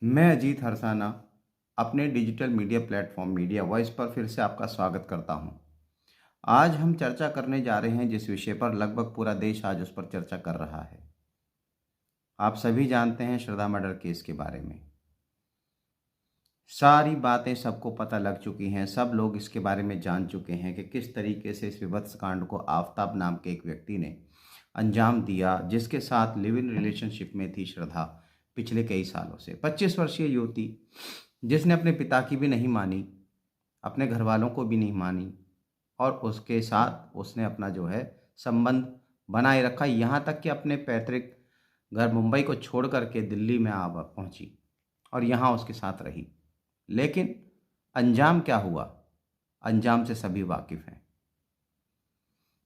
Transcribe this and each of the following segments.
मैं अजीत हरसाना अपने digital media platform media voice पर फिर से आपका स्वागत करता हूं। आज हम चर्चा करने जा रहे हैं जिस विषय पर लगभग पूरा देश आज उस पर चर्चा कर रहा है। आप सभी जानते हैं श्रद्धा मर्डर केस के बारे में। सारी बातें सबको पता लग चुकी हैं, सब लोग इसके बारे में जान चुके हैं कि किस तरीके से इस विभत्स कांड को आफताब नाम के एक व्यक्ति ने अंजाम दिया, जिसके साथ लिव इन रिलेशनशिप में थी श्रद्धा पिछले कई सालों से। 25 वर्षीय युवती जिसने अपने पिता की भी नहीं मानी, अपने घर वालों को भी नहीं मानी, और उसके साथ उसने अपना जो है संबंध बनाए रखा, यहाँ तक कि अपने पैतृक घर मुंबई को छोड़ करके दिल्ली में आ पहुंची और यहाँ उसके साथ रही। लेकिन अंजाम क्या हुआ, अंजाम से सभी वाकिफ हैं।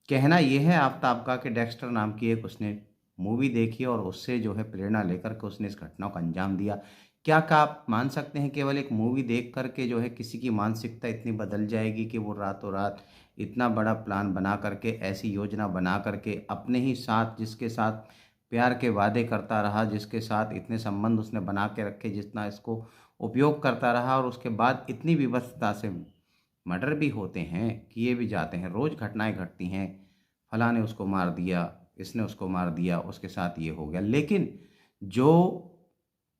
कहना यह है आफताब का कि डेक्स्टर नाम की एक उसने मूवी देखी और उससे जो है प्रेरणा लेकर के उसने इस घटना को अंजाम दिया। क्या आप मान सकते हैं केवल एक मूवी देख करके जो है किसी की मानसिकता इतनी बदल जाएगी कि वो रातों रात इतना बड़ा प्लान बना करके, ऐसी योजना बना करके, अपने ही साथ जिसके साथ प्यार के वादे करता रहा, जिसके साथ इतने संबंध उसने बना के रखे, जितना इसको उपयोग करता रहा, और उसके बाद इतनी विवशता से मर्डर भी होते हैं, किए भी जाते हैं, रोज़ घटनाएं घटती हैं। फलां ने उसको मार दिया, इसने उसको मार दिया, उसके साथ ये हो गया। लेकिन जो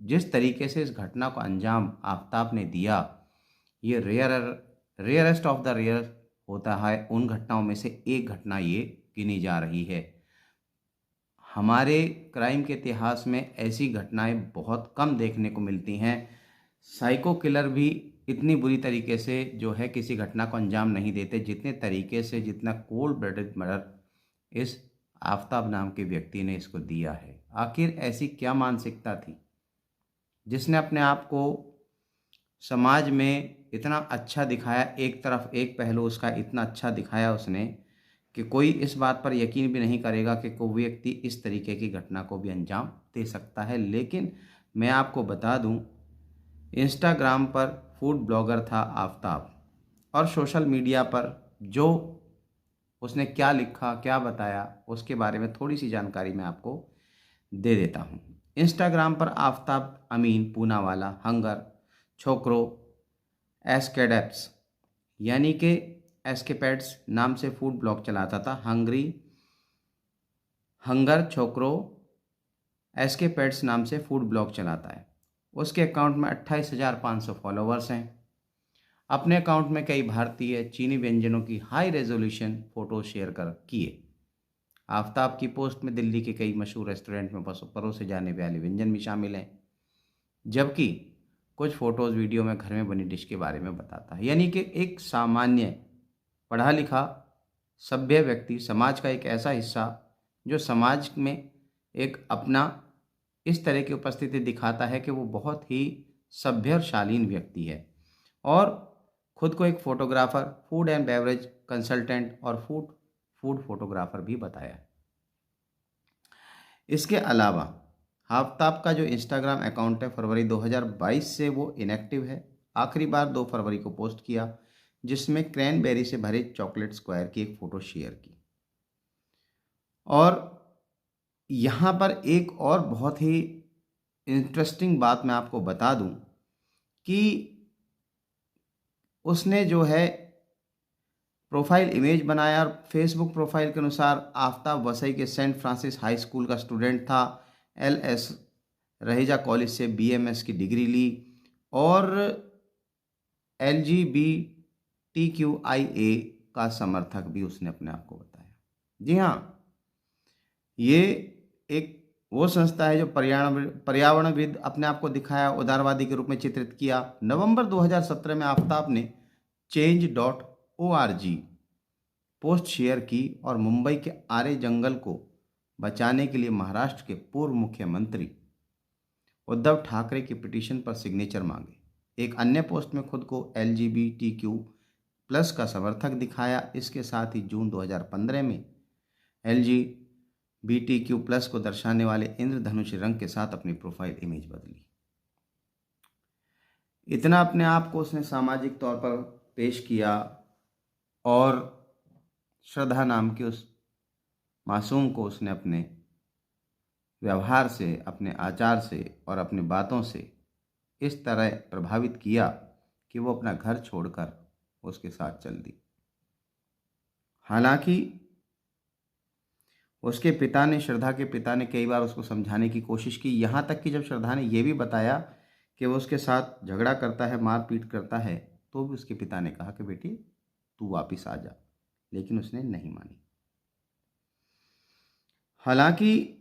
जिस तरीके से इस घटना को अंजाम आफताब ने दिया, ये रेयरेस्ट ऑफ द रेयर होता है। उन घटनाओं में से एक घटना ये गिनी जा रही है। हमारे क्राइम के इतिहास में ऐसी घटनाएं बहुत कम देखने को मिलती हैं। साइको किलर भी इतनी बुरी तरीके से जो है किसी घटना को अंजाम नहीं देते जितने तरीके से, जितना कोल्ड ब्लडेड मर्डर इस आफताब नाम के व्यक्ति ने इसको दिया है। आखिर ऐसी क्या मानसिकता थी जिसने अपने आप को समाज में इतना अच्छा दिखाया, एक तरफ एक पहलू उसका इतना अच्छा दिखाया उसने कि कोई इस बात पर यकीन भी नहीं करेगा कि कोई व्यक्ति इस तरीके की घटना को भी अंजाम दे सकता है। लेकिन मैं आपको बता दूं, इंस्टाग्राम पर फूड ब्लॉगर था आफताब, और सोशल मीडिया पर जो उसने क्या लिखा, क्या बताया, उसके बारे में थोड़ी सी जानकारी मैं आपको दे देता हूँ। इंस्टाग्राम पर आफताब अमीन पूनावाला हंगर छोकरो एस्केडेप्स यानी कि एस्केपेड्स नाम से फूड ब्लॉग चलाता था। हंगर छोकरो एस्केपेड्स नाम से फूड ब्लॉग चलाता है। उसके अकाउंट में 28,500 फॉलोवर्स हैं। अपने अकाउंट में कई भारतीय चीनी व्यंजनों की हाई रेजोल्यूशन फ़ोटो शेयर कर किए। आफताब की पोस्ट में दिल्ली के कई मशहूर रेस्टोरेंट में परोसे जाने वाले व्यंजन भी शामिल हैं, जबकि कुछ फ़ोटोज़ वीडियो में घर में बनी डिश के बारे में बताता है। यानी कि एक सामान्य पढ़ा लिखा सभ्य व्यक्ति, समाज का एक ऐसा हिस्सा जो समाज में एक अपना इस तरह की उपस्थिति दिखाता है कि वो बहुत ही सभ्य और शालीन व्यक्ति है, और खुद को एक photographer, food and beverage consultant और फूड फूड फोटोग्राफर भी बताया। इसके अलावा आफ्ताब का जो इंस्टाग्राम अकाउंट है, फरवरी 2022 से वो इनएक्टिव है। आखिरी बार 2 फरवरी को पोस्ट किया, जिसमें क्रैनबेरी से भरे चॉकलेट स्क्वायर की एक फ़ोटो शेयर की। और यहाँ पर एक और बहुत ही इंटरेस्टिंग बात मैं आपको बता दूं कि उसने जो है प्रोफाइल इमेज बनाया, और फेसबुक प्रोफाइल के अनुसार आफताब वसई के सेंट फ्रांसिस हाई स्कूल का स्टूडेंट था। LS रहेजा कॉलेज से BMS की डिग्री ली, और LGBTQIA का समर्थक भी उसने अपने आप को बताया। जी हाँ, ये एक वो संस्था है जो पर्यावरणविद अपने आप को दिखाया, उदारवादी के रूप में चित्रित किया। नवंबर 2017 में आफताब ने change.org पोस्ट शेयर की और मुंबई के आरे जंगल को बचाने के लिए महाराष्ट्र के पूर्व मुख्यमंत्री उद्धव ठाकरे की पिटीशन पर सिग्नेचर मांगे। एक अन्य पोस्ट में खुद को LGBTQ+ का समर्थक दिखाया। इसके साथ ही जून 2015 में LGBTQ+ को दर्शाने वाले इंद्रधनुष रंग के साथ अपनी प्रोफाइल इमेज बदली। इतना अपने आप को उसने सामाजिक तौर पर पेश किया, और श्रद्धा नाम की उस मासूम को उसने अपने व्यवहार से, अपने आचार से और अपनी बातों से इस तरह प्रभावित किया कि वो अपना घर छोड़कर उसके साथ चल दी। हालांकि उसके पिता ने, श्रद्धा के पिता ने कई बार उसको समझाने की कोशिश की, यहाँ तक कि जब श्रद्धा ने यह भी बताया कि वो उसके साथ झगड़ा करता है, मारपीट करता है, तो भी उसके पिता ने कहा कि बेटी तू वापस आ जा, लेकिन उसने नहीं मानी। हालांकि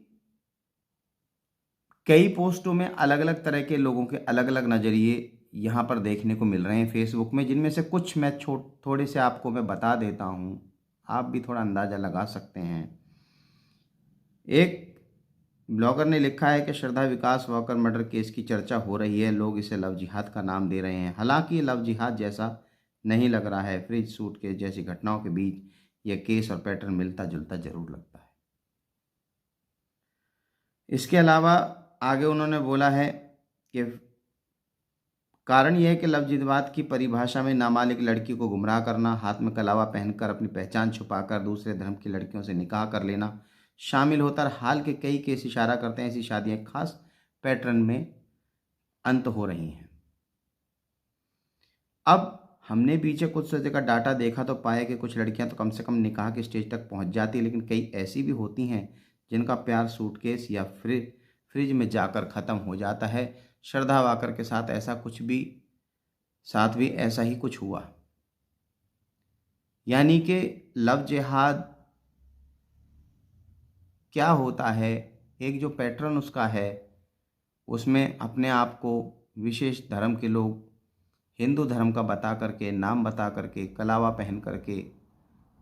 कई पोस्टों में अलग अलग तरह के लोगों के अलग अलग नज़रिए यहाँ पर देखने को मिल रहे हैं फेसबुक में, जिनमें से कुछ मैं थोड़े से आपको मैं बता देता हूँ, आप भी थोड़ा अंदाज़ा लगा सकते हैं। एक ब्लॉगर ने लिखा है कि श्रद्धा विकास वॉकर मर्डर केस की चर्चा हो रही है, लोग इसे लव जिहाद का नाम दे रहे हैं। हालांकि ये लव जिहाद जैसा नहीं लग रहा है, फ्रिज सूटकेस जैसी घटनाओं के बीच यह केस और पैटर्न मिलता जुलता जरूर लगता है। इसके अलावा आगे उन्होंने बोला है कि कारण यह है कि लव जिहाद की परिभाषा में नाबालिग लड़की को गुमराह करना, हाथ में कलावा पहनकर अपनी पहचान छुपाकर दूसरे धर्म की लड़कियों से निकाह कर लेना शामिल होता है। हाल के कई केस इशारा करते हैं ऐसी शादियां खास पैटर्न में अंत हो रही हैं। अब हमने पीछे कुछ जगह का डाटा देखा तो पाया कि कुछ लड़कियां तो कम से कम निकाह के स्टेज तक पहुंच जाती है, लेकिन कई ऐसी भी होती हैं जिनका प्यार सूटकेस या फ्रिज में जाकर ख़त्म हो जाता है। श्रद्धा वाकर के साथ भी ऐसा ही कुछ हुआ। यानी कि लव जिहाद क्या होता है, एक जो पैटर्न उसका है, उसमें अपने आप को विशेष धर्म के लोग हिंदू धर्म का बता करके, नाम बता करके, कलावा पहन करके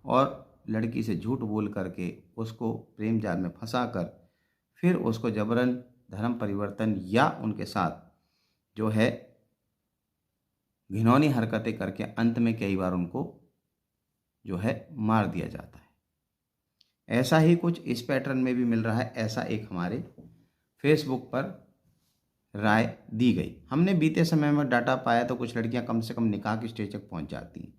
और लड़की से झूठ बोल करके उसको प्रेम जाल में फंसा कर फिर उसको जबरन धर्म परिवर्तन या उनके साथ जो है घिनौनी हरकतें करके अंत में कई बार उनको जो है मार दिया जाता है। ऐसा ही कुछ इस पैटर्न में भी मिल रहा है, ऐसा एक हमारे फेसबुक पर राय दी गई। हमने बीते समय में डाटा पाया तो कुछ लड़कियां कम से कम निकाह की स्टेज तक पहुंच जाती हैं।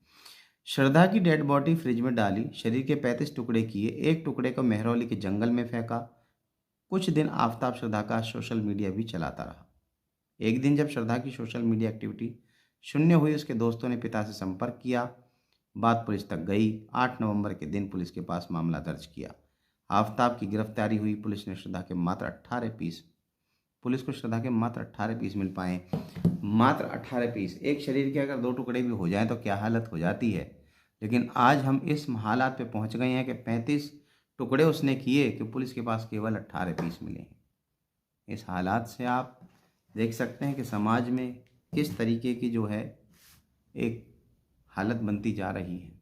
श्रद्धा की डेड बॉडी फ्रिज में डाली, शरीर के 35 टुकड़े किए, एक टुकड़े को मेहरौली के जंगल में फेंका। कुछ दिन आफताब श्रद्धा का सोशल मीडिया भी चलाता रहा। एक दिन जब श्रद्धा की सोशल मीडिया एक्टिविटी शून्य हुई, उसके दोस्तों ने पिता से संपर्क किया। बात पुलिस तक गई। 8 नवंबर के दिन पुलिस के पास मामला दर्ज किया। आफताब की गिरफ्तारी हुई। पुलिस को श्रद्धा के मात्र 18 पीस मिल पाए। मात्र 18 पीस। एक शरीर के अगर 2 टुकड़े भी हो जाएं तो क्या हालत हो जाती है। लेकिन आज हम इस हालात पे पहुंच गए हैं कि 35 टुकड़े उसने किए कि पुलिस के पास केवल 18 पीस मिले हैं। इस हालात से आप देख सकते हैं कि समाज में किस तरीके की जो है एक हालत बनती जा रही है।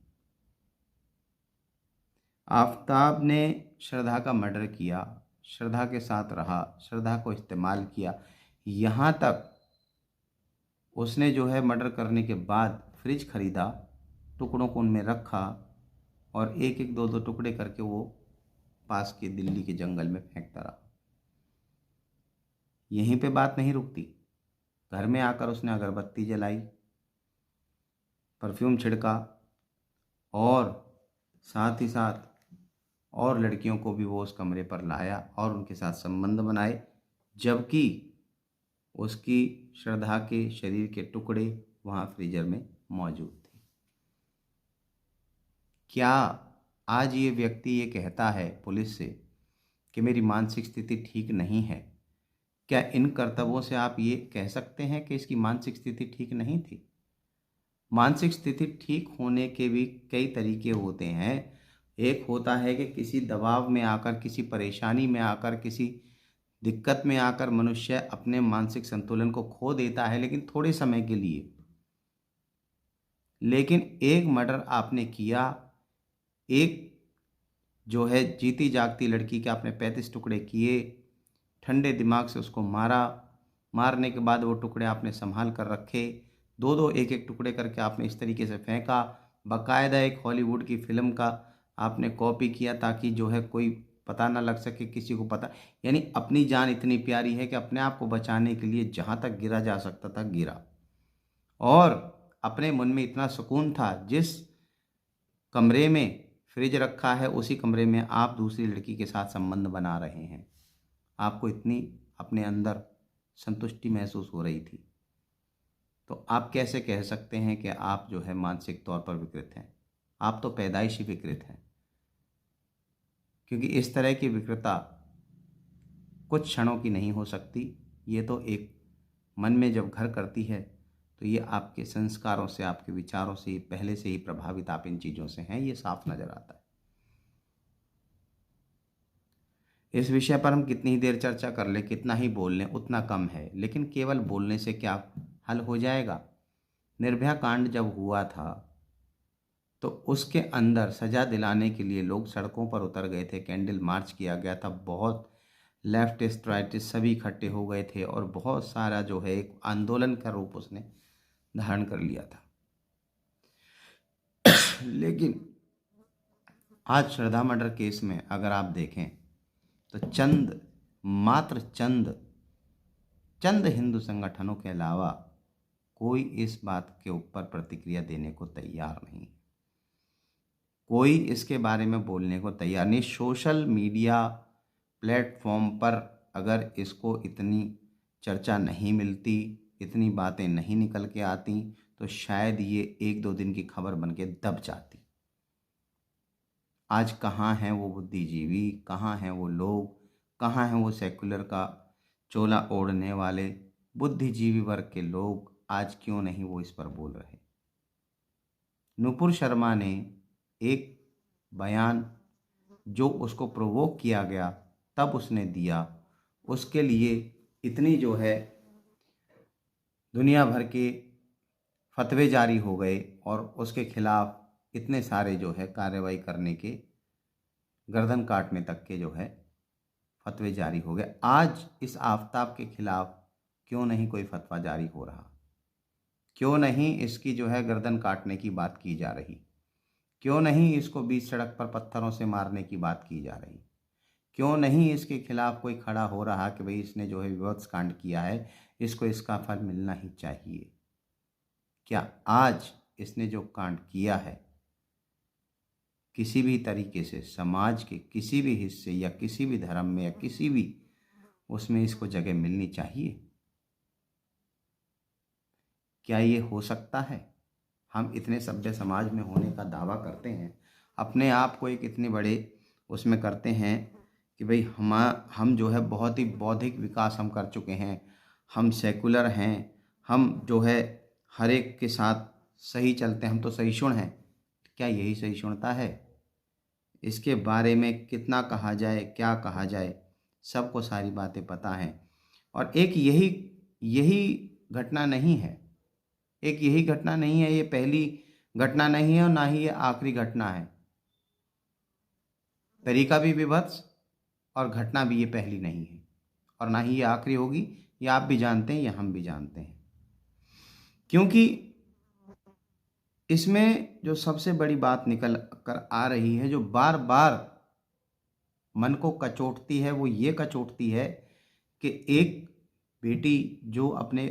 आफताब ने श्रद्धा का मर्डर किया, श्रद्धा के साथ रहा, श्रद्धा को इस्तेमाल किया, यहाँ तक उसने जो है मर्डर करने के बाद फ्रिज खरीदा, टुकड़ों को उनमें रखा और एक एक 2 2 टुकड़े करके वो पास के दिल्ली के जंगल में फेंकता रहा। यहीं पे बात नहीं रुकती। घर में आकर उसने अगरबत्ती जलाई, परफ्यूम छिड़का और साथ ही साथ और लड़कियों को भी वो उस कमरे पर लाया और उनके साथ संबंध बनाए, जबकि उसकी श्रद्धा के शरीर के टुकड़े वहाँ फ्रीजर में मौजूद थे। क्या आज ये व्यक्ति ये कहता है पुलिस से कि मेरी मानसिक स्थिति ठीक नहीं है, क्या इन कर्तव्यों से आप ये कह सकते हैं कि इसकी मानसिक स्थिति ठीक नहीं थी? मानसिक स्थिति ठीक होने के भी कई तरीके होते हैं। एक होता है कि किसी दबाव में आकर, किसी परेशानी में आकर, किसी दिक्कत में आकर मनुष्य अपने मानसिक संतुलन को खो देता है, लेकिन थोड़े समय के लिए। लेकिन एक मर्डर आपने किया, एक जो है जीती जागती लड़की के आपने 35 टुकड़े किए, ठंडे दिमाग से उसको मारा, मारने के बाद वो टुकड़े आपने संभाल कर रखे, 2 2 1 1 टुकड़े करके आपने इस तरीके से फेंका। बाकायदा एक हॉलीवुड की फिल्म का आपने कॉपी किया ताकि जो है कोई पता ना लग सके, किसी को पता, यानी अपनी जान इतनी प्यारी है कि अपने आप को बचाने के लिए जहाँ तक गिरा जा सकता था गिरा। और अपने मन में इतना सुकून था, जिस कमरे में फ्रिज रखा है उसी कमरे में आप दूसरी लड़की के साथ संबंध बना रहे हैं। आपको इतनी अपने अंदर संतुष्टि महसूस हो रही थी। तो आप कैसे कह सकते हैं कि आप जो है मानसिक तौर पर विकृत हैं? आप तो पैदाइशी विकृत हैं, क्योंकि इस तरह की विकृतता कुछ क्षणों की नहीं हो सकती। ये तो एक मन में जब घर करती है तो ये आपके संस्कारों से, आपके विचारों से पहले से ही प्रभावित आप इन चीज़ों से हैं, ये साफ नज़र आता है। इस विषय पर हम कितनी ही देर चर्चा कर लें, कितना ही बोल लें उतना कम है, लेकिन केवल बोलने से क्या हल हो जाएगा? निर्भया कांड जब हुआ था तो उसके अंदर सजा दिलाने के लिए लोग सड़कों पर उतर गए थे, कैंडल मार्च किया गया था, बहुत लेफ्टिस्ट राइटिस्ट सभी इकट्ठे हो गए थे और बहुत सारा जो है एक आंदोलन का रूप उसने धारण कर लिया था। लेकिन आज श्रद्धा मर्डर केस में अगर आप देखें तो मात्र चंद हिंदू संगठनों के अलावा कोई इस बात के ऊपर प्रतिक्रिया देने को तैयार नहीं, कोई इसके बारे में बोलने को तैयार नहीं। सोशल मीडिया प्लेटफॉर्म पर अगर इसको इतनी चर्चा नहीं मिलती, इतनी बातें नहीं निकल के आती, तो शायद ये 1-2 दिन की खबर बन के दब जाती। आज कहाँ हैं वो बुद्धिजीवी, कहाँ हैं वो लोग, कहाँ हैं वो सेकुलर का चोला ओढ़ने वाले बुद्धिजीवी वर्ग के लोग? आज क्यों नहीं वो इस पर बोल रहे? नुपुर शर्मा ने एक बयान जो उसको प्रोवोक किया गया तब उसने दिया, उसके लिए इतनी जो है दुनिया भर के फतवे जारी हो गए और उसके खिलाफ इतने सारे जो है कार्रवाई करने के, गर्दन काटने तक के जो है फतवे जारी हो गए। आज इस आफताब के खिलाफ क्यों नहीं कोई फतवा जारी हो रहा? क्यों नहीं इसकी जो है गर्दन काटने की बात की जा रही? क्यों नहीं इसको बीच सड़क पर पत्थरों से मारने की बात की जा रही? क्यों नहीं इसके खिलाफ कोई खड़ा हो रहा कि भाई इसने जो है विवत्स कांड किया है, इसको इसका फल मिलना ही चाहिए? क्या आज इसने जो कांड किया है किसी भी तरीके से समाज के किसी भी हिस्से या किसी भी धर्म में या किसी भी उसमें इसको जगह मिलनी चाहिए? क्या ये हो सकता है? हम इतने सभ्य समाज में होने का दावा करते हैं, अपने आप को एक इतने बड़े उसमें करते हैं कि भाई हम जो है बहुत ही बौद्धिक विकास हम कर चुके हैं, हम सेकुलर हैं, हम जो है हर एक के साथ सही चलते हैं, हम तो सहिष्णु हैं। क्या यही सहिष्णुता है? इसके बारे में कितना कहा जाए, क्या कहा जाए, सबको सारी बातें पता हैं। और एक यही घटना नहीं है, एक यही घटना नहीं है, ये पहली घटना नहीं है और ना ही ये आखिरी घटना है। तरीका भी विभत्स और घटना भी ये पहली नहीं है और ना ही ये आखिरी होगी। ये आप भी जानते हैं, ये हम भी जानते हैं। क्योंकि इसमें जो सबसे बड़ी बात निकल कर आ रही है, जो बार बार मन को कचोटती है, वो ये कचोटती है कि एक बेटी जो अपने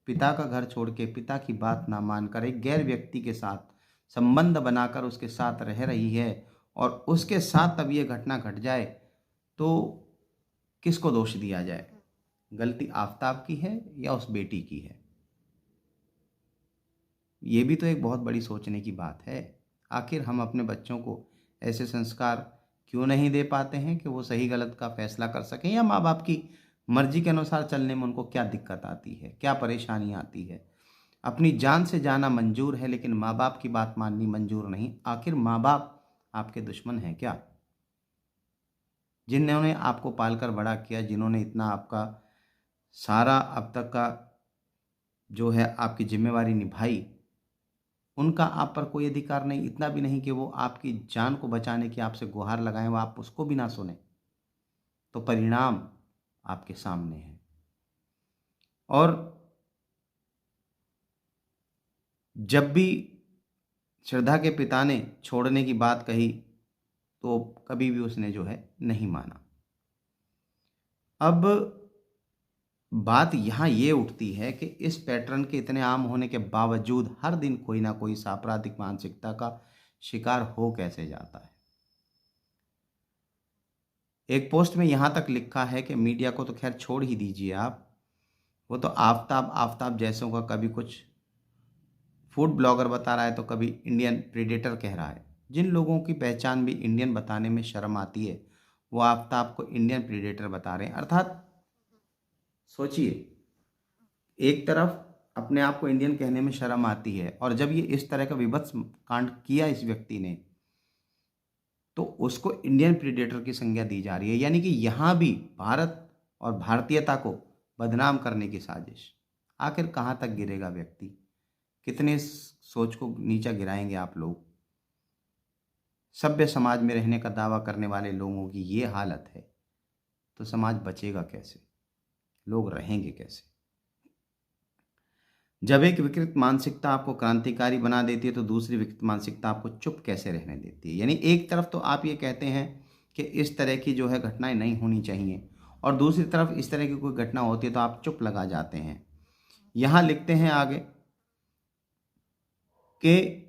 पिता का घर छोड़ के, पिता की बात ना मानकर एक गैर व्यक्ति के साथ संबंध बनाकर उसके साथ रह रही है और उसके साथ अब ये घटना घट जाए तो किसको दोष दिया जाए? गलती आफताब की है या उस बेटी की है? ये भी तो एक बहुत बड़ी सोचने की बात है। आखिर हम अपने बच्चों को ऐसे संस्कार क्यों नहीं दे पाते हैं कि वो सही गलत का फैसला कर सकें, या माँ बाप की मर्जी के अनुसार चलने में उनको क्या दिक्कत आती है, क्या परेशानी आती है? अपनी जान से जाना मंजूर है लेकिन माँ बाप की बात माननी मंजूर नहीं। आखिर माँ बाप आपके दुश्मन हैं क्या? जिन्होंने आपको पालकर बड़ा किया, जिन्होंने इतना आपका सारा अब तक का जो है आपकी जिम्मेवारी निभाई, उनका आप पर कोई अधिकार नहीं, इतना भी नहीं कि वो आपकी जान को बचाने की आपसे गुहार लगाएं, वो आप उसको भी ना सुने, तो परिणाम आपके सामने है। और जब भी श्रद्धा के पिता ने छोड़ने की बात कही तो कभी भी उसने जो है नहीं माना। अब बात यहाँ ये उठती है कि इस पैटर्न के इतने आम होने के बावजूद हर दिन कोई ना कोई आपराधिक मानसिकता का शिकार हो कैसे जाता है। एक पोस्ट में यहाँ तक लिखा है कि मीडिया को तो खैर छोड़ ही दीजिए आप, वो तो आफताब जैसों का कभी कुछ फूड ब्लॉगर बता रहा है तो कभी इंडियन प्रेडेटर कह रहा है। जिन लोगों की पहचान भी इंडियन बताने में शर्म आती है वो आफ्ताब को इंडियन प्रेडेटर बता रहे हैं। अर्थात सोचिए, एक तरफ अपने आप को इंडियन कहने में शर्म आती है और जब ये इस तरह का विभत्स कांड किया इस व्यक्ति ने तो उसको इंडियन प्रीडेटर की संज्ञा दी जा रही है। यानी कि यहाँ भी भारत और भारतीयता को बदनाम करने की साजिश। आखिर कहाँ तक गिरेगा व्यक्ति? कितने सोच को नीचा गिराएंगे आप लोग? सभ्य समाज में रहने का दावा करने वाले लोगों की ये हालत है तो समाज बचेगा कैसे? लोग रहेंगे कैसे? जब एक विकृत मानसिकता आपको क्रांतिकारी बना देती है तो दूसरी विकृत मानसिकता आपको चुप कैसे रहने देती है। यानी एक तरफ तो आप ये कहते हैं कि इस तरह की जो है घटनाएं नहीं होनी चाहिए और दूसरी तरफ इस तरह की कोई घटना होती है तो आप चुप लगा जाते हैं। यहाँ लिखते हैं आगे कि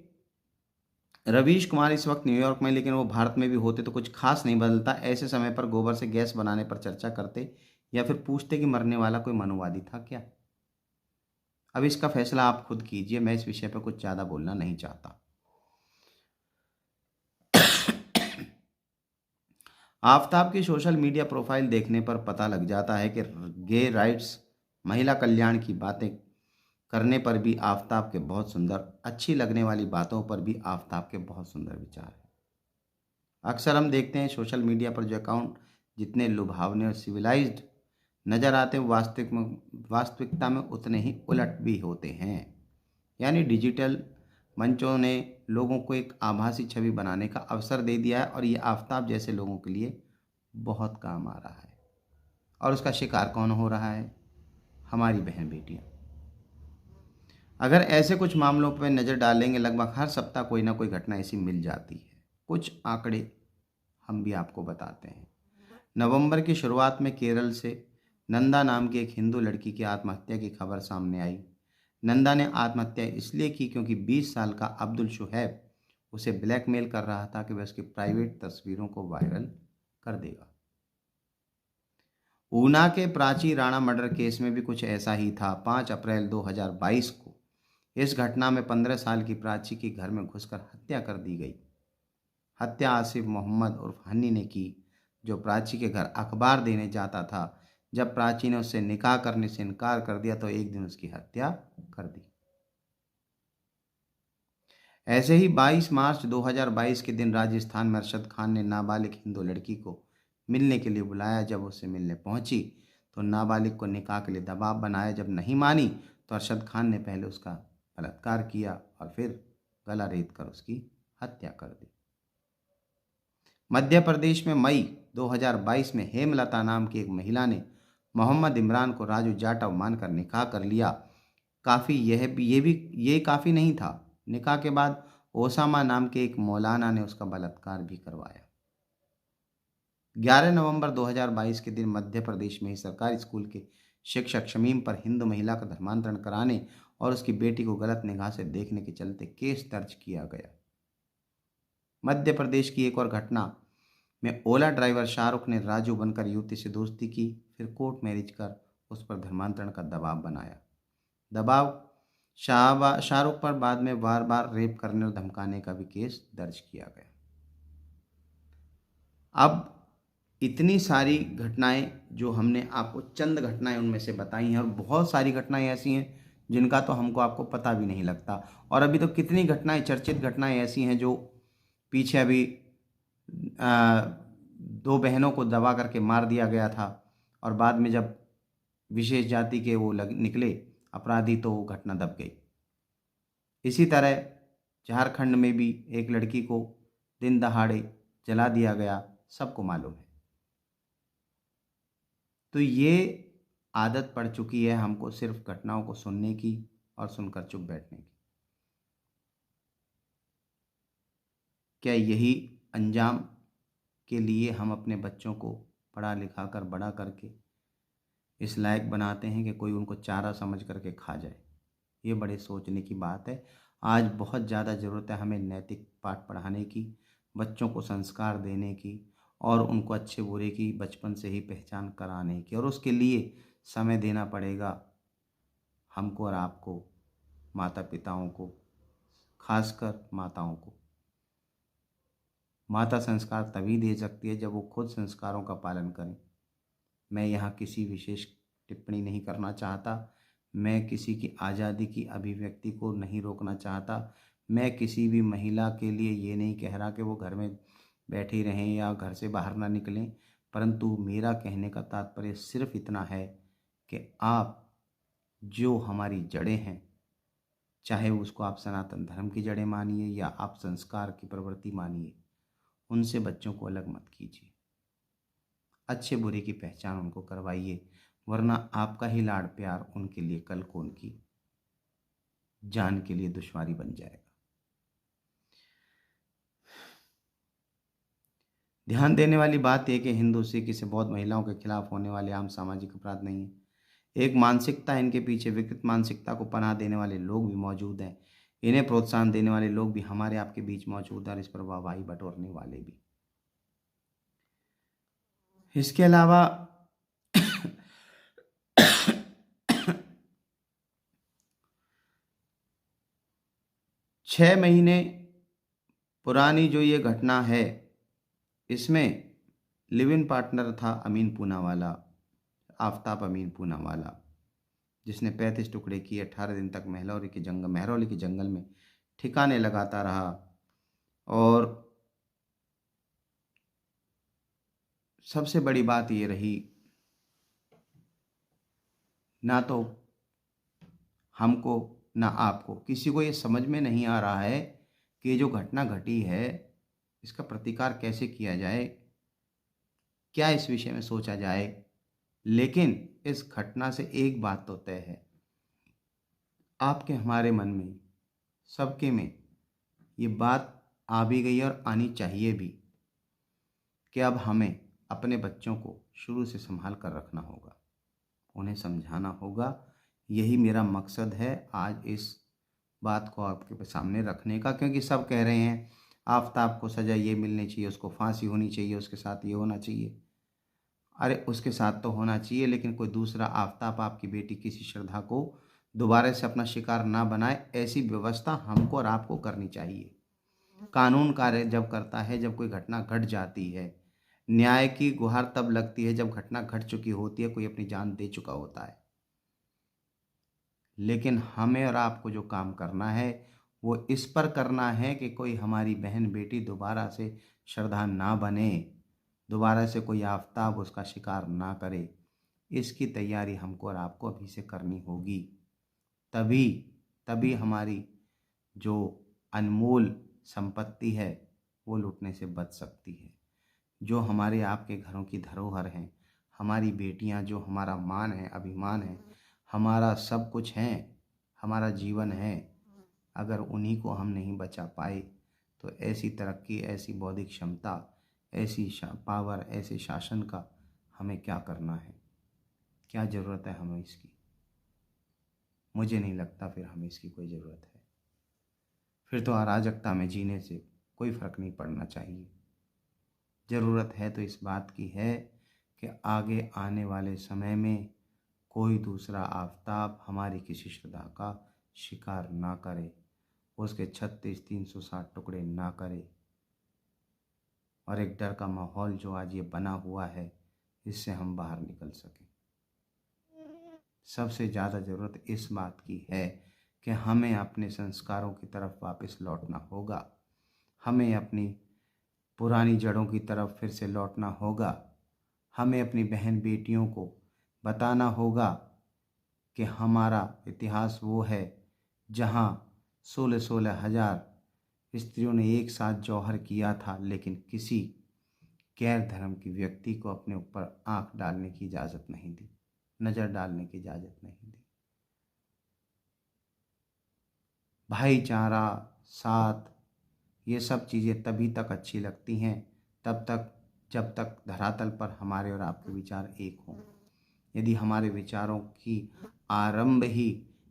रवीश कुमार इस वक्त न्यूयॉर्क में, लेकिन वो भारत में भी होते तो कुछ खास नहीं बदलता। ऐसे समय पर गोबर से गैस बनाने पर चर्चा करते या फिर पूछते कि मरने वाला कोई मनुवादी था क्या। अब इसका फैसला आप खुद कीजिए, मैं इस विषय पर कुछ ज़्यादा बोलना नहीं चाहता। आफताब की सोशल मीडिया प्रोफाइल देखने पर पता लग जाता है कि गे राइट्स, महिला कल्याण की बातें करने पर भी आफताब के बहुत सुंदर, अच्छी लगने वाली बातों पर भी आफताब के बहुत सुंदर विचार हैं। अक्सर हम देखते हैं सोशल मीडिया पर जो अकाउंट जितने लुभावने और सिविलाइज्ड नज़र आते हैं वास्तविकता में उतने ही उलट भी होते हैं। यानी डिजिटल मंचों ने लोगों को एक आभासी छवि बनाने का अवसर दे दिया है और ये आफताब जैसे लोगों के लिए बहुत काम आ रहा है। और उसका शिकार कौन हो रहा है? हमारी बहन बेटियां। अगर ऐसे कुछ मामलों पर नज़र डालेंगे, लगभग हर सप्ताह कोई ना कोई घटना ऐसी मिल जाती है। कुछ आंकड़े हम भी आपको बताते हैं। नवंबर की शुरुआत में केरल से नंदा नाम की एक हिंदू लड़की की आत्महत्या की खबर सामने आई। नंदा ने आत्महत्या इसलिए की क्योंकि 20 साल का अब्दुल शुहैब उसे ब्लैकमेल कर रहा था कि वह उसकी प्राइवेट तस्वीरों को वायरल कर देगा। ऊना के प्राची राणा मर्डर केस में भी कुछ ऐसा ही था। 5 अप्रैल 2022 को इस घटना में 15 साल की प्राची के घर में घुसकर हत्या कर दी गई। हत्या आसिफ मोहम्मद उर्फ हन्नी ने की, जो प्राची के घर अखबार देने जाता था। जब प्राची ने उससे निकाह करने से इनकार कर दिया तो एक दिन उसकी हत्या कर दी। ऐसे ही 22 मार्च 2022 के दिन राजस्थान में अरशद खान ने नाबालिग हिंदू लड़की को मिलने के लिए बुलाया। जब उससे मिलने पहुंची तो नाबालिग को निकाह के लिए दबाव बनाया। जब नहीं मानी तो अरशद खान ने पहले उसका बलात्कार किया और फिर गला रेत कर उसकी हत्या कर दी। मध्य प्रदेश में मई 2022 में हेमलता नाम की एक महिला ने मोहम्मद इमरान को राजू जाटव मानकर निकाह कर लिया। ये काफ़ी नहीं था। निकाह के बाद ओसामा नाम के एक मौलाना ने उसका बलात्कार भी करवाया। 11 नवंबर 2022 के दिन मध्य प्रदेश में ही सरकारी स्कूल के शिक्षक शमीम पर हिंदू महिला का धर्मांतरण कराने और उसकी बेटी को गलत निगाह से देखने के चलते केस दर्ज किया गया। मध्य प्रदेश की एक और घटना में ओला ड्राइवर शाहरुख ने राजू बनकर युवती से दोस्ती की, फिर कोर्ट मैरिज कर उस पर धर्मांतरण का दबाव बनाया। शाहरुख पर बाद में बार बार रेप करने और धमकाने का भी केस दर्ज किया गया। अब इतनी सारी घटनाएं जो हमने आपको चंद घटनाएं उनमें से बताई हैं और बहुत सारी घटनाएं ऐसी हैं जिनका तो हमको आपको पता भी नहीं लगता। और अभी तो कितनी घटनाएं, चर्चित घटनाएं ऐसी हैं जो पीछे अभी दो बहनों को दबा करके मार दिया गया था और बाद में जब विशेष जाति के वो निकले अपराधी तो वो घटना दब गई। इसी तरह झारखंड में भी एक लड़की को दिन दहाड़े जला दिया गया, सबको मालूम है। तो ये आदत पड़ चुकी है हमको सिर्फ घटनाओं को सुनने की और सुनकर चुप बैठने की। क्या यही अंजाम के लिए हम अपने बच्चों को पढ़ा लिखा कर बड़ा करके इस लायक बनाते हैं कि कोई उनको चारा समझ करके खा जाए? ये बड़े सोचने की बात है। आज बहुत ज़्यादा ज़रूरत है हमें नैतिक पाठ पढ़ाने की, बच्चों को संस्कार देने की और उनको अच्छे बुरे की बचपन से ही पहचान कराने की। और उसके लिए समय देना पड़ेगा हमको और आपको, माता पिताओं को, खासकर माताओं को। माता संस्कार तभी दे सकती है जब वो खुद संस्कारों का पालन करें। मैं यहाँ किसी विशेष टिप्पणी नहीं करना चाहता, मैं किसी की आज़ादी की अभिव्यक्ति को नहीं रोकना चाहता, मैं किसी भी महिला के लिए ये नहीं कह रहा कि वो घर में बैठी रहें या घर से बाहर ना निकलें, परंतु मेरा कहने का तात्पर्य सिर्फ इतना है कि आप जो हमारी जड़ें हैं, चाहे उसको आप सनातन धर्म की जड़ें मानिए या आप संस्कार की प्रवृत्ति मानिए, उनसे बच्चों को अलग मत कीजिए। अच्छे बुरे की पहचान उनको करवाइए, वरना आपका ही लाड़ प्यार उनके लिए कल को उनकी जान के लिए दुश्वारी बन जाएगा। ध्यान देने वाली बात यह कि हिंदू, सिख, इसे बौद्ध महिलाओं के खिलाफ होने वाले आम सामाजिक अपराध नहीं है। एक मानसिकता, इनके पीछे विकृत मानसिकता को पनाह देने वाले लोग भी मौजूद हैं। इन्हें प्रोत्साहन देने वाले लोग भी हमारे आपके बीच मौजूद हैं और इस पर वाहवाही बटोरने वाले भी। इसके अलावा 6 महीने पुरानी जो ये घटना है, इसमें लिव इन पार्टनर था अमीन पूनावाला, आफ्ताब अमीन पूनावाला, जिसने 35 टुकड़े किए। 18 दिन तक महरौली के जंगल में ठिकाने लगाता रहा और सबसे बड़ी बात ये रही, ना तो हमको ना आपको, किसी को ये समझ में नहीं आ रहा है कि ये जो घटना घटी है इसका प्रतिकार कैसे किया जाए, क्या इस विषय में सोचा जाए। लेकिन इस घटना से एक बात तो तय है, आपके हमारे मन में, सबके में ये बात आ भी गई और आनी चाहिए भी कि अब हमें अपने बच्चों को शुरू से संभाल कर रखना होगा, उन्हें समझाना होगा। यही मेरा मकसद है आज इस बात को आपके सामने रखने का, क्योंकि सब कह रहे हैं आफ्ताब को सज़ा ये मिलनी चाहिए, उसको फांसी होनी चाहिए, उसके साथ ये होना चाहिए। अरे उसके साथ तो होना चाहिए, लेकिन कोई दूसरा आफ्ताब, आपकी बेटी किसी श्रद्धा को दोबारा से अपना शिकार ना बनाए, ऐसी व्यवस्था हमको और आपको करनी चाहिए। कानून कार्य जब करता है, जब कोई घटना घट जाती है, न्याय की गुहार तब लगती है जब घटना घट चुकी होती है, कोई अपनी जान दे चुका होता है। लेकिन हमें और आपको जो काम करना है वो इस पर करना है कि कोई हमारी बहन बेटी दोबारा से श्रद्धा ना बने, दोबारा से कोई आफ्ताब उसका शिकार ना करे। इसकी तैयारी हमको और आपको अभी से करनी होगी, तभी तभी हमारी जो अनमोल संपत्ति है वो लूटने से बच सकती है। जो हमारे आपके घरों की धरोहर हैं, हमारी बेटियां जो हमारा मान है, अभिमान है, हमारा सब कुछ हैं, हमारा जीवन है, अगर उन्हीं को हम नहीं बचा पाए तो ऐसी तरक्की, ऐसी बौद्धिक क्षमता, ऐसी पावर, ऐसे शासन का हमें क्या करना है, क्या ज़रूरत है हमें इसकी। मुझे नहीं लगता फिर हमें इसकी कोई ज़रूरत है। फिर तो अराजकता में जीने से कोई फ़र्क नहीं पड़ना चाहिए। ज़रूरत है तो इस बात की है कि आगे आने वाले समय में कोई दूसरा आफ्ताब हमारी किसी श्रद्धा का शिकार ना करे, उसके 36,360 टुकड़े ना करे, और एक डर का माहौल जो आज ये बना हुआ है इससे हम बाहर निकल सकें। सबसे ज़्यादा ज़रूरत इस बात की है कि हमें अपने संस्कारों की तरफ वापस लौटना होगा, हमें अपनी पुरानी जड़ों की तरफ फिर से लौटना होगा, हमें अपनी बहन बेटियों को बताना होगा कि हमारा इतिहास वो है जहाँ 16-16 हजार स्त्रियों ने एक साथ जौहर किया था, लेकिन किसी गैर धर्म की व्यक्ति को अपने ऊपर आंख डालने की इजाज़त नहीं दी, नज़र डालने की इजाज़त नहीं दी। भाईचारा, साथ, ये सब चीज़ें तभी तक अच्छी लगती हैं तब तक जब तक धरातल पर हमारे और आपके विचार एक हों। यदि हमारे विचारों की आरंभ ही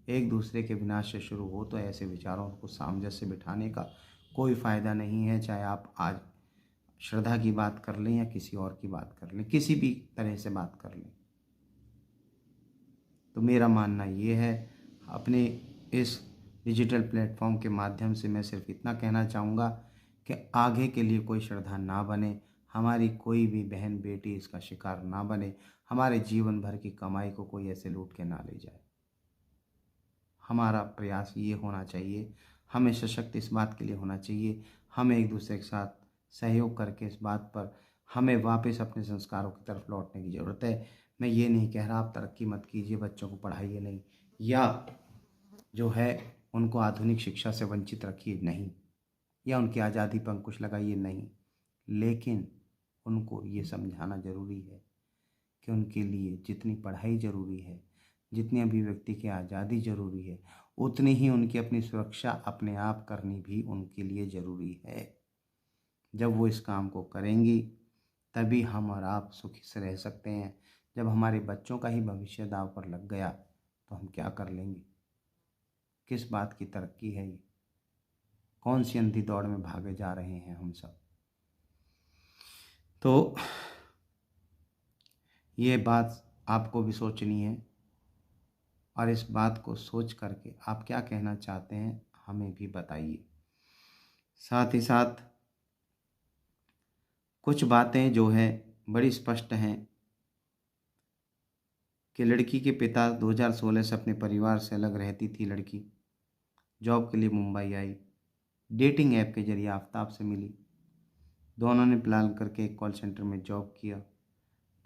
एक दूसरे के विनाश से शुरू हो तो ऐसे विचारों को सामंजस्य से बिठाने का कोई फ़ायदा नहीं है। चाहे आप आज श्रद्धा की बात कर लें या किसी और की बात कर लें, किसी भी तरह से बात कर लें, तो मेरा मानना ये है अपने इस डिजिटल प्लेटफॉर्म के माध्यम से मैं सिर्फ इतना कहना चाहूँगा कि आगे के लिए कोई श्रद्धा ना बने, हमारी कोई भी बहन बेटी इसका शिकार ना बने, हमारे जीवन भर की कमाई को कोई ऐसे लूट के ना ले जाए। हमारा प्रयास ये होना चाहिए, हमें सशक्त इस बात के लिए होना चाहिए, हमें एक दूसरे के साथ सहयोग करके इस बात पर हमें वापस अपने संस्कारों की तरफ लौटने की ज़रूरत है। मैं ये नहीं कह रहा आप तरक्की मत कीजिए, बच्चों को पढ़ाइए नहीं, या जो है उनको आधुनिक शिक्षा से वंचित रखिए नहीं, या उनकी आज़ादी पर अंकुश लगाइए नहीं, लेकिन उनको ये समझाना ज़रूरी है कि उनके लिए जितनी पढ़ाई ज़रूरी है, जितनी अभिव्यक्ति की आज़ादी ज़रूरी है, उतनी ही उनकी अपनी सुरक्षा अपने आप करनी भी उनके लिए ज़रूरी है। जब वो इस काम को करेंगी तभी हम और आप सुखी से रह सकते हैं। जब हमारे बच्चों का ही भविष्य दांव पर लग गया तो हम क्या कर लेंगे? किस बात की तरक्की है ये? कौन सी अंधी दौड़ में भागे जा रहे हैं हम सब? तो ये बात आपको भी सोचनी है, और इस बात को सोच करके आप क्या कहना चाहते हैं हमें भी बताइए। साथ ही साथ कुछ बातें जो है बड़ी स्पष्ट हैं कि लड़की के पिता 2016 से अपने परिवार से अलग रहती थी। लड़की जॉब के लिए मुंबई आई, डेटिंग ऐप के जरिए आफताब से मिली। दोनों ने प्लान करके एक कॉल सेंटर में जॉब किया।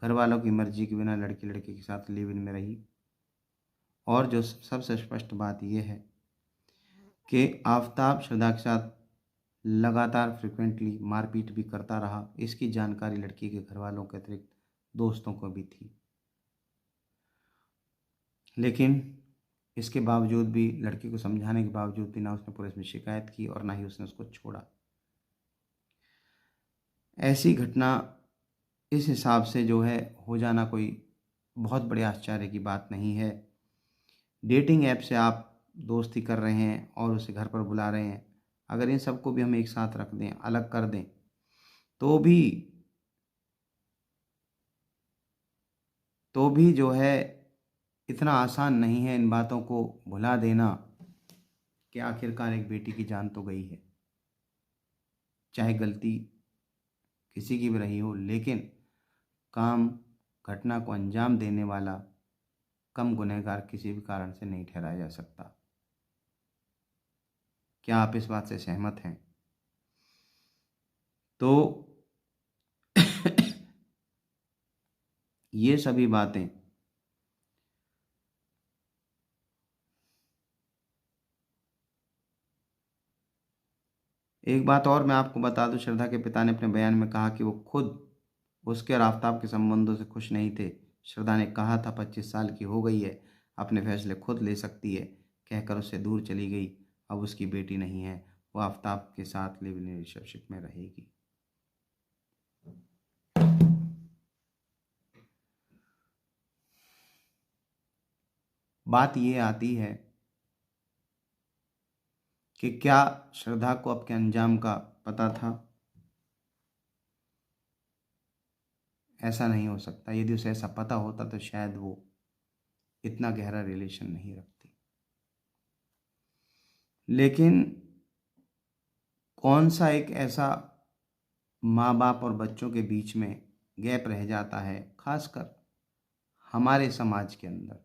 घर वालों की मर्जी के बिना लड़की लड़के के साथ लिव इन में रही। और जो सबसे स्पष्ट बात यह है कि आफताब श्रद्धा के साथ लगातार फ्रिक्वेंटली मारपीट भी करता रहा। इसकी जानकारी लड़की के घर वालों के अतिरिक्त दोस्तों को भी थी, लेकिन इसके बावजूद भी, लड़की को समझाने के बावजूद भी, ना उसने पुलिस में शिकायत की और ना ही उसने उसको छोड़ा। ऐसी घटना इस हिसाब से जो है हो जाना कोई बहुत बड़े आश्चर्य की बात नहीं है। डेटिंग ऐप से आप दोस्ती कर रहे हैं और उसे घर पर बुला रहे हैं, अगर इन सबको भी हम एक साथ रख दें, अलग कर दें, तो भी जो है इतना आसान नहीं है इन बातों को भुला देना कि आखिरकार एक बेटी की जान तो गई है। चाहे गलती किसी की भी रही हो, लेकिन काम घटना को अंजाम देने वाला कम गुनहगार किसी भी कारण से नहीं ठहराया जा सकता। क्या आप इस बात से सहमत हैं? तो ये सभी बातें एक बात और मैं आपको बता दूं, श्रद्धा के पिता ने अपने बयान में कहा कि वो खुद उसके और आफताब के संबंधों से खुश नहीं थे। श्रद्धा ने कहा था 25 साल की हो गई है, अपने फैसले खुद ले सकती है, कहकर उससे दूर चली गई। अब उसकी बेटी नहीं है, वो आफताब के साथ लिव इन रिलेशनशिप में रहेगी। बात ये आती है कि क्या श्रद्धा को अब के अंजाम का पता था? ऐसा नहीं हो सकता। यदि उसे ऐसा पता होता तो शायद वो इतना गहरा रिलेशन नहीं रखती। लेकिन कौन सा एक ऐसा माँ बाप और बच्चों के बीच में गैप रह जाता है, खासकर हमारे समाज के अंदर,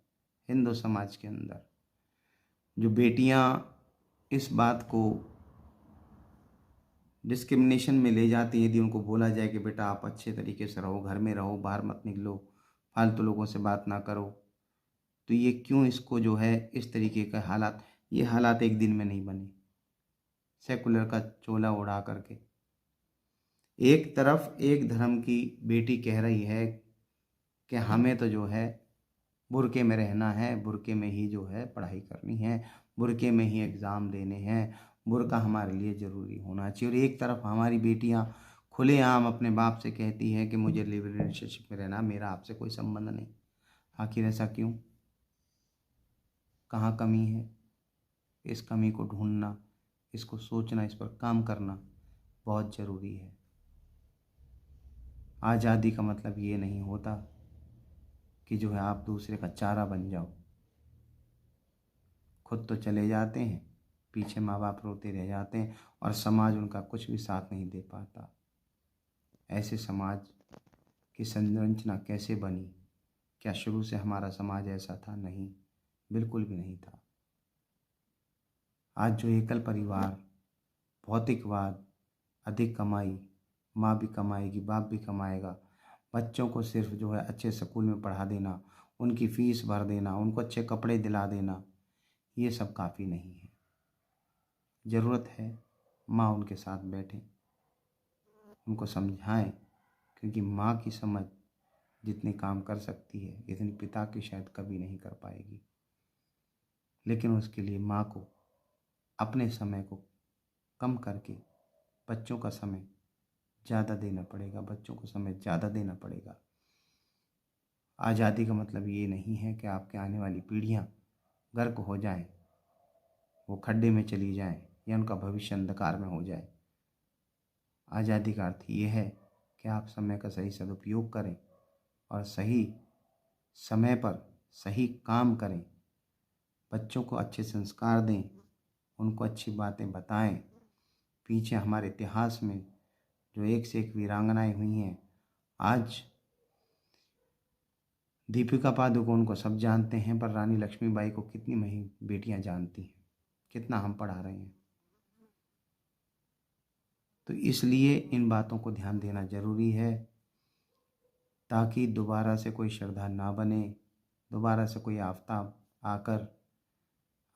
हिंदू समाज के अंदर, जो बेटियां इस बात को डिस्क्रिमिनेशन में ले जाती हैं। यदि उनको बोला जाए कि बेटा आप अच्छे तरीके से रहो, घर में रहो, बाहर मत निकलो, फालतू लोगों से बात ना करो, तो ये क्यों इसको जो है इस तरीके का हालात, ये हालात एक दिन में नहीं बने सेकुलर का चोला उड़ा करके। एक तरफ एक धर्म की बेटी कह रही है कि हमें तो जो है बुर्के में रहना है, बुर्के में ही जो है पढ़ाई करनी है, बुर्के में ही एग्ज़ाम देने हैं, बुर्का हमारे लिए ज़रूरी होना चाहिए। और एक तरफ हमारी बेटियां खुलेआम अपने बाप से कहती हैं कि मुझे लिव इन रिलेशनशिप में रहना, मेरा आपसे कोई संबंध नहीं। आखिर ऐसा क्यों? कहाँ कमी है? इस कमी को ढूंढना, इसको सोचना, इस पर काम करना बहुत ज़रूरी है। आज़ादी का मतलब ये नहीं होता कि जो है आप दूसरे का चारा बन जाओ। खुद तो चले जाते हैं, पीछे माँ बाप रोते रह जाते हैं और समाज उनका कुछ भी साथ नहीं दे पाता। ऐसे समाज की संरचना कैसे बनी? क्या शुरू से हमारा समाज ऐसा था? नहीं, बिल्कुल भी नहीं था। आज जो एकल परिवार, भौतिकवाद, अधिक कमाई, माँ भी कमाएगी, बाप भी कमाएगा, बच्चों को सिर्फ जो है अच्छे स्कूल में पढ़ा देना, उनकी फीस भर देना, उनको अच्छे कपड़े दिला देना, ये सब काफ़ी नहीं है। ज़रूरत है माँ उनके साथ बैठे, उनको समझाएं, क्योंकि माँ की समझ जितने काम कर सकती है इतने पिता की शायद कभी नहीं कर पाएगी। लेकिन उसके लिए माँ को अपने समय को कम करके बच्चों का समय ज़्यादा देना पड़ेगा, बच्चों को समय ज़्यादा देना पड़ेगा। आज़ादी का मतलब ये नहीं है कि आपके आने वाली पीढ़ियाँ गर्क हो जाएं, वो खड्डे में चली जाएं या उनका भविष्य अंधकार में हो जाए। आज़ादी का अर्थ ये है कि आप समय का सही सदुपयोग करें और सही समय पर सही काम करें, बच्चों को अच्छे संस्कार दें, उनको अच्छी बातें बताएं। पीछे हमारे इतिहास में जो एक से एक वीरांगनाएं हुई हैं, आज दीपिका पादुकोण को सब जानते हैं, पर रानी लक्ष्मीबाई को कितनी बेटियां जानती हैं, कितना हम पढ़ा रहे हैं। तो इसलिए इन बातों को ध्यान देना जरूरी है, ताकि दोबारा से कोई श्रद्धा ना बने, दोबारा से कोई आफताब आकर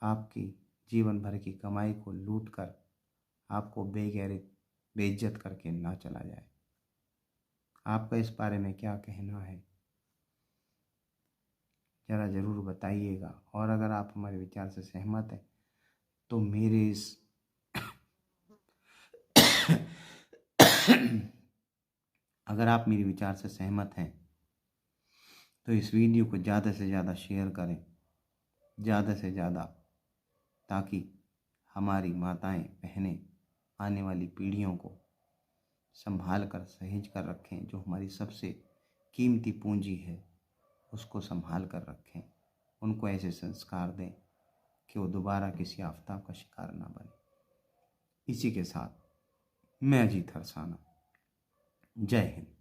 आपकी जीवन भर की कमाई को लूट कर आपको बेगैरत बेइज्जत करके ना चला जाए। आपका इस बारे में क्या कहना है, ज़रा ज़रूर बताइएगा। और अगर आप हमारे विचार से सहमत हैं तो मेरे इस अगर आप मेरे विचार से सहमत हैं तो इस वीडियो को ज़्यादा से ज़्यादा शेयर करें, ज़्यादा से ज़्यादा, ताकि हमारी माताएं बहनें आने वाली पीढ़ियों को संभाल कर सहेज कर रखें। जो हमारी सबसे कीमती पूंजी है उसको संभाल कर रखें, उनको ऐसे संस्कार दें कि वो दोबारा किसी आफताब का शिकार ना बने। इसी के साथ मैं अजीत हरसाना, जय हिंद।